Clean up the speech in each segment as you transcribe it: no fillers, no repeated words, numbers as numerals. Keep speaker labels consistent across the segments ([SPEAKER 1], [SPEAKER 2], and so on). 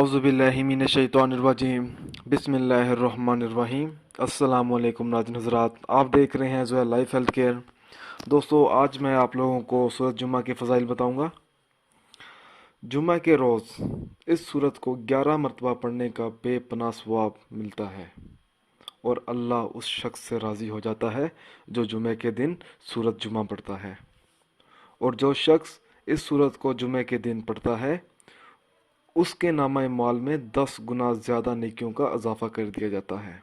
[SPEAKER 1] आउज़ुबिल्लाहिमिनश्शैतानिर्रजीम बिस्मिल्लाहिर्रहमानिर्रहीम। अस्सलाम वालेकुम नाज़रीन हज़रात, आप देख रहे हैं ज़ोया लाइफ हेल्थ केयर। दोस्तों, आज मैं आप लोगों को सूरत जुम्मा के फ़ज़ाइल बताऊंगा। जुम्मा के रोज़ इस सूरत को 11 मरतबा पढ़ने का बेपनाह सवाब मिलता है और अल्लाह उस शख्स से राज़ी हो जाता है जो जुम्मे के दिन सूरत जुम्मा पढ़ता है। और जो शख्स इस सूरत को जुम्मे के दिन पढ़ता है उसके नामा माल में 10 गुना ज़्यादा नेकियों का इजाफ़ा कर दिया जाता है।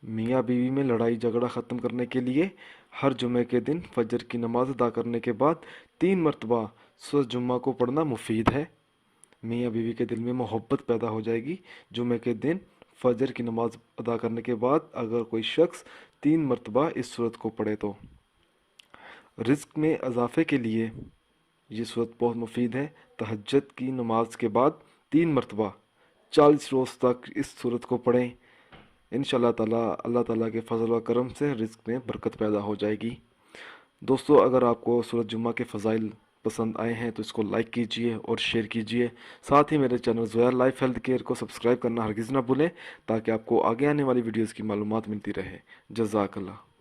[SPEAKER 1] मियाँ बीवी में लड़ाई झगड़ा ख़त्म करने के लिए हर जुमे के दिन फजर की नमाज अदा करने के बाद 3 मरतबा सूरत जुम्मा को पढ़ना मुफीद है। मियाँ बीवी के दिल में मोहब्बत पैदा हो जाएगी। जुमे के दिन फजर की नमाज अदा करने के बाद अगर कोई शख्स 3 मरतबा इस सूरत को पढ़े तो रिज़्क में इजाफ़े के लिए ये सूरत बहुत मुफीद है। तहज्जुद की नमाज के बाद 3 मरतबा 40 रोज़ तक इस सूरत को पढ़ें। इंशाअल्लाह ताला अल्लाह ताला के फजल व करम से रिज़्क में बरकत पैदा हो जाएगी। दोस्तों, अगर आपको सूरत जुम्मा के फ़ज़ाइल पसंद आए हैं तो इसको लाइक कीजिए और शेयर कीजिए। साथ ही मेरे channel Zoya life health care को सब्सक्राइब करना हरगिज़ ना भूलें ताकि आपको आगे आने वाली वीडियोज़ की मालूमात मिलती रहे। जज़ाकल्लाह।